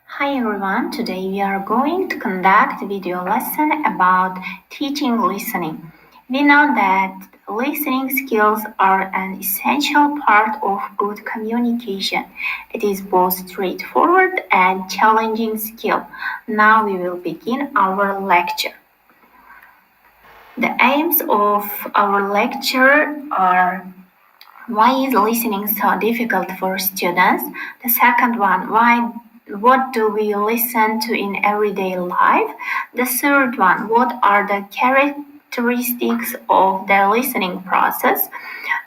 Hi everyone, today we are going to conduct a video lesson about teaching listening. We know that listening skills are an essential part of good communication. It is both straightforward and challenging skill. Now we will begin our lecture. The aims of our lecture are: why is listening so difficult for students? The second one, what do we listen to in everyday life? The third one, what are the characteristics of the listening process?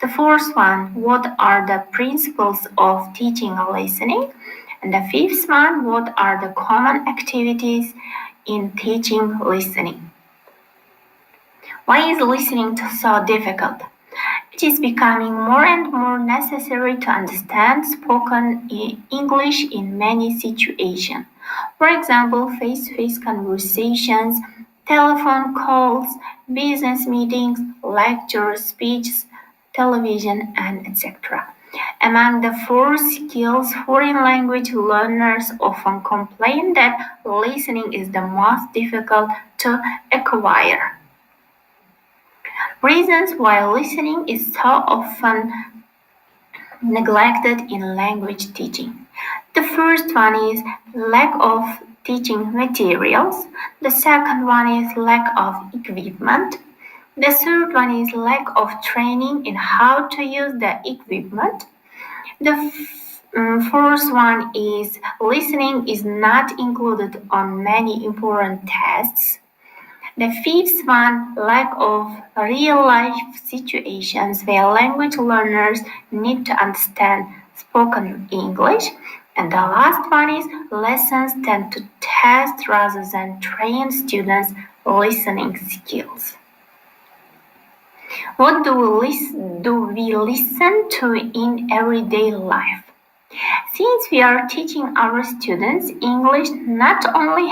The fourth one, what are the principles of teaching listening? And the fifth one, what are the common activities in teaching listening? Why is listening so difficult? It is becoming more and more necessary to understand spoken English in many situations. For example, face-to-face conversations, telephone calls, business meetings, lectures, speeches, television, and etc. Among the four skills, foreign language learners often complain that listening is the most difficult to acquire. Reasons why listening is so often neglected in language teaching. The first one is lack of teaching materials. The second one is lack of equipment. The third one is lack of training in how to use the equipment. The fourth one is listening is not included on many important tests. The fifth one, lack of real-life situations where language learners need to understand spoken English. And the last one is lessons tend to test rather than train students' listening skills. What do we listen to in everyday life? Since we are teaching our students English not only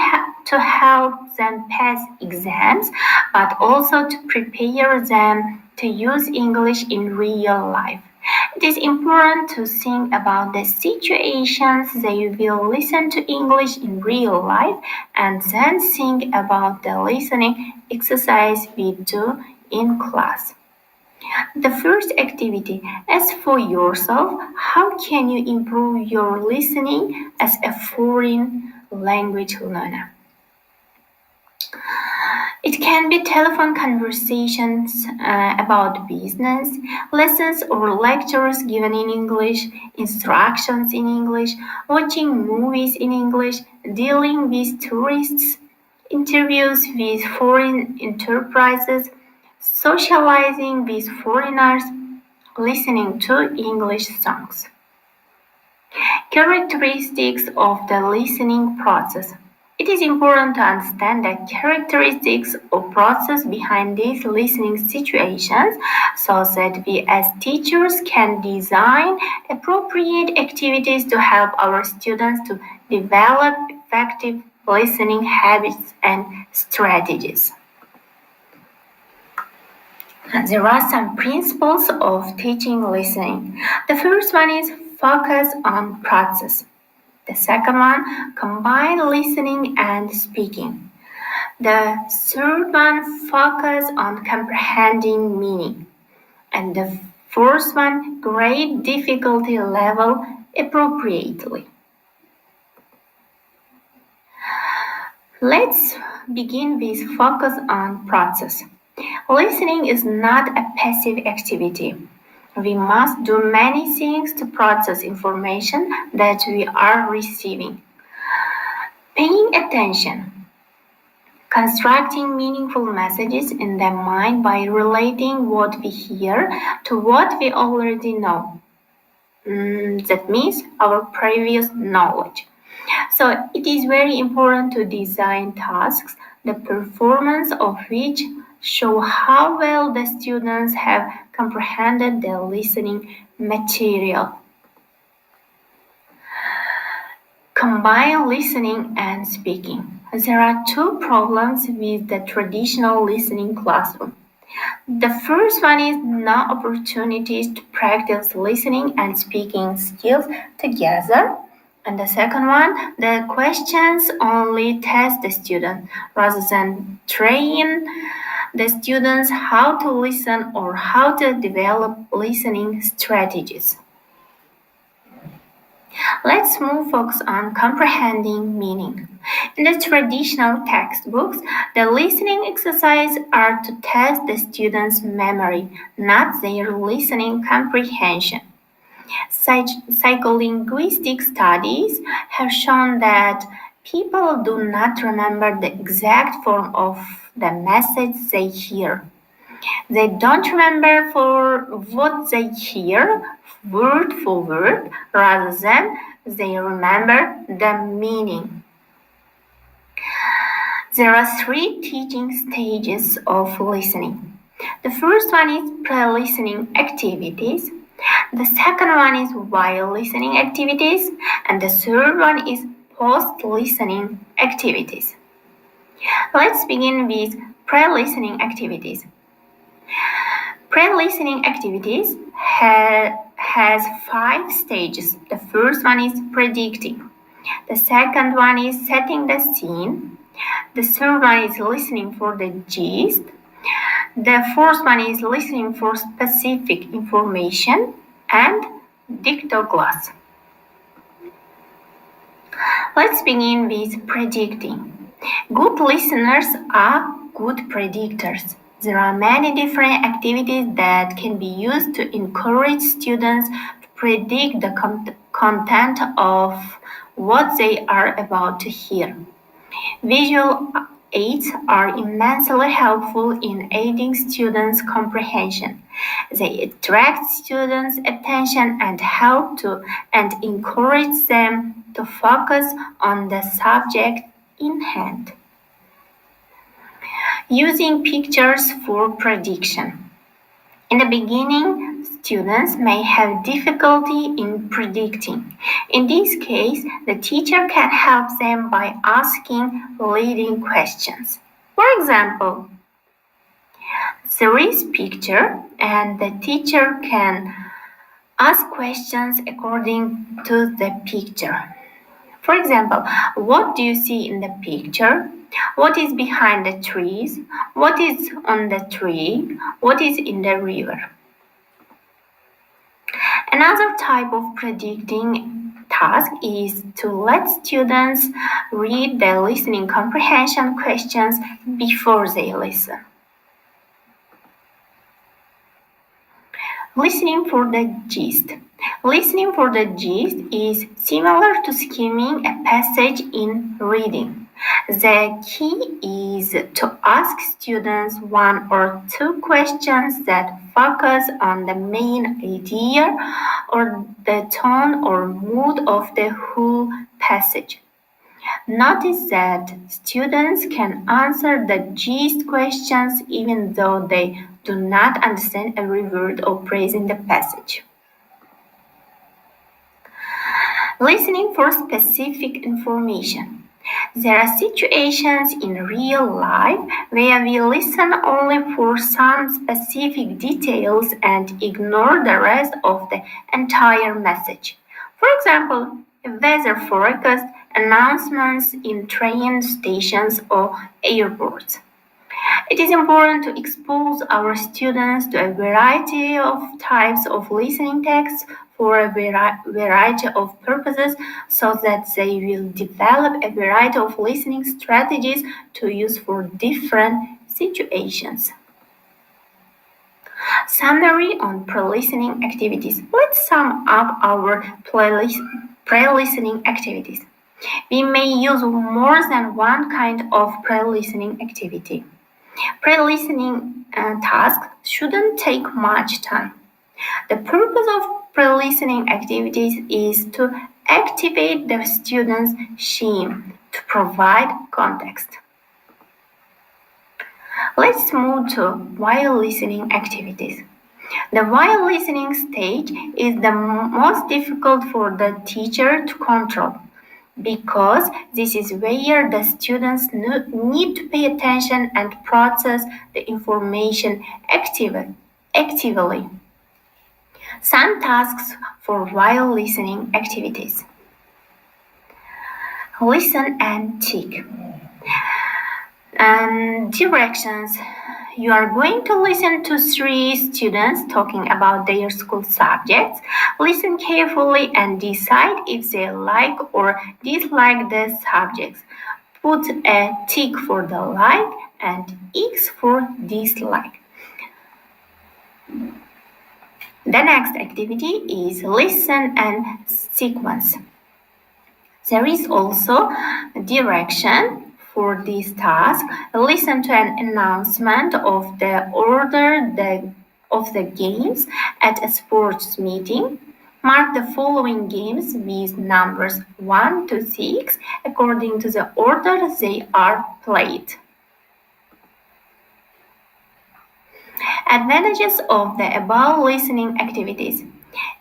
to help them pass exams, but also to prepare them to use English in real life, it is important to think about the situations they will listen to English in real life and then think about the listening exercise we do in class. The first activity, ask for yourself, how can you improve your listening as a foreign language learner? It can be telephone conversations about business, lessons or lectures given in English, instructions in English, watching movies in English, dealing with tourists, interviews with foreign enterprises, socializing with foreigners, listening to English songs. Characteristics of the listening process. It is important to understand the characteristics or process behind these listening situations so that we as teachers can design appropriate activities to help our students to develop effective listening habits and strategies. There are some principles of teaching listening. The first one is focus on process. The second one, combine listening and speaking. The third one, focus on comprehending meaning. And the fourth one, grade difficulty level appropriately. Let's begin with focus on process. Listening is not a passive activity. We must do many things to process information that we are receiving. Paying attention. Constructing meaningful messages in the mind by relating what we hear to what we already know. That means our previous knowledge. So it is very important to design tasks, the performance of which show how well the students have comprehended the listening material. Combine listening and speaking. There are two problems with the traditional listening classroom. The first one is no opportunities to practice listening and speaking skills together. And the second one, the questions only test the student rather than train the students how to listen or how to develop listening strategies. Let's move focus on comprehending meaning. In the traditional textbooks, the listening exercises are to test the students' memory, not their listening comprehension. Psycholinguistic studies have shown that people do not remember the exact form of the message they hear. They don't remember for what they hear, word for word, rather than they remember the meaning. There are 3 teaching stages of listening. The first one is pre-listening activities. The second one is while listening activities, and the third one is post-listening activities. Let's begin with pre-listening activities. Pre-listening activities has 5 stages. The first one is predicting. The second one is setting the scene. The third one is listening for the gist. The fourth one is listening for specific information, and dictogloss. Let's begin with predicting. Good listeners are good predictors. There are many different activities that can be used to encourage students to predict the content of what they are about to hear. Visual aids are immensely helpful in aiding students' comprehension. They attract students' attention and help to and encourage them to focus on the subject in hand. Using pictures for prediction. In the beginning, students may have difficulty in predicting. In this case, the teacher can help them by asking leading questions. For example, there is picture and the teacher can ask questions according to the picture. For example, what do you see in the picture? What is behind the trees? What is on the tree? What is in the river? Another type of predicting task is to let students read the listening comprehension questions before they listen. Listening for the gist. Listening for the gist is similar to skimming a passage in reading. The key is to ask students 1 or 2 questions that focus on the main idea or the tone or mood of the whole passage. Notice that students can answer the gist questions even though they do not understand every word or phrase in the passage. Listening for specific information. There are situations in real life where we listen only for some specific details and ignore the rest of the entire message. For example, a weather forecast, announcements in train stations or airports. It is important to expose our students to a variety of types of listening texts for a variety of purposes so that they will develop a variety of listening strategies to use for different situations. Summary on pre-listening activities. Let's sum up our pre-listening activities. We may use more than one kind of pre-listening activity. Pre-listening tasks shouldn't take much time. The purpose of pre-listening activities is to activate the student's shame to provide context. Let's move to while listening activities. The while listening stage is the most difficult for the teacher to control, because this is where the students need to pay attention and process the information actively. Some tasks for while listening activities. Listen and tick. Directions. You are going to listen to 3 students talking about their school subjects. Listen carefully and decide if they like or dislike the subjects. Put a tick for the like and X for dislike. The next activity is listen and sequence. There is also a direction for this task. Listen to an announcement of the order of the games at a sports meeting. Mark the following games with numbers 1 to 6 according to the order they are played. Advantages of the above listening activities.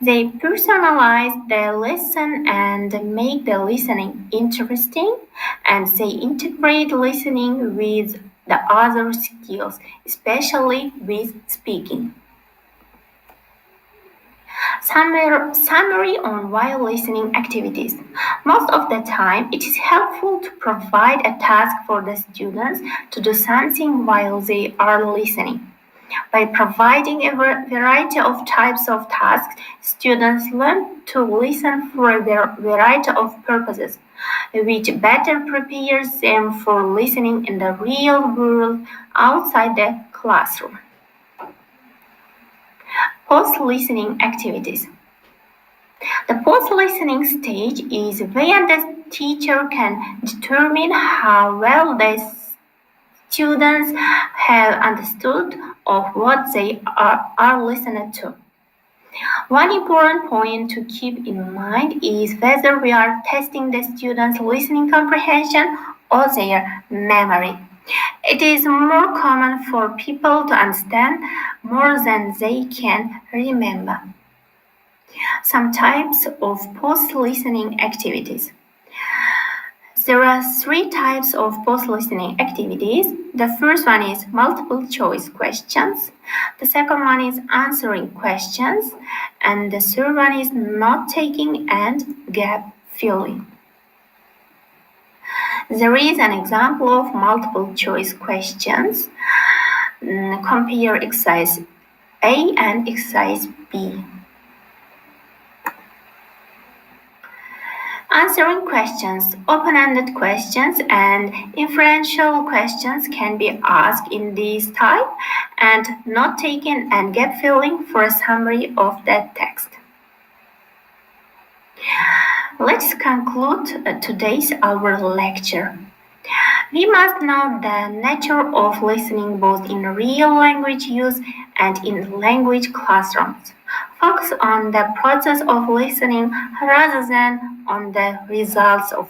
They personalize the lesson and make the listening interesting, and they integrate listening with the other skills, especially with speaking. Summary on while listening activities. Most of the time, it is helpful to provide a task for the students to do something while they are listening. By providing a variety of types of tasks, students learn to listen for a variety of purposes, which better prepares them for listening in the real world outside the classroom. Post-listening activities. The post-listening stage is where the teacher can determine how well the students have understood of what they are listening to. One important point to keep in mind is whether we are testing the students' listening comprehension or their memory. It is more common for people to understand more than they can remember. Some types of post-listening activities. There are 3 types of post-listening activities. The first one is multiple choice questions. The second one is answering questions. And the third one is note taking and gap filling. There is an example of multiple choice questions. Compare exercise A and exercise B. Answering questions, open-ended questions, and inferential questions can be asked in this type, and note-taking and gap filling for a summary of that text. Let's conclude today's our lecture. We must know the nature of listening both in real language use and in language classrooms. Focus on the process of listening rather than on the results of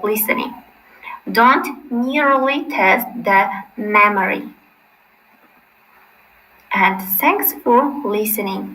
listening. Don't merely test the memory. And thanks for listening.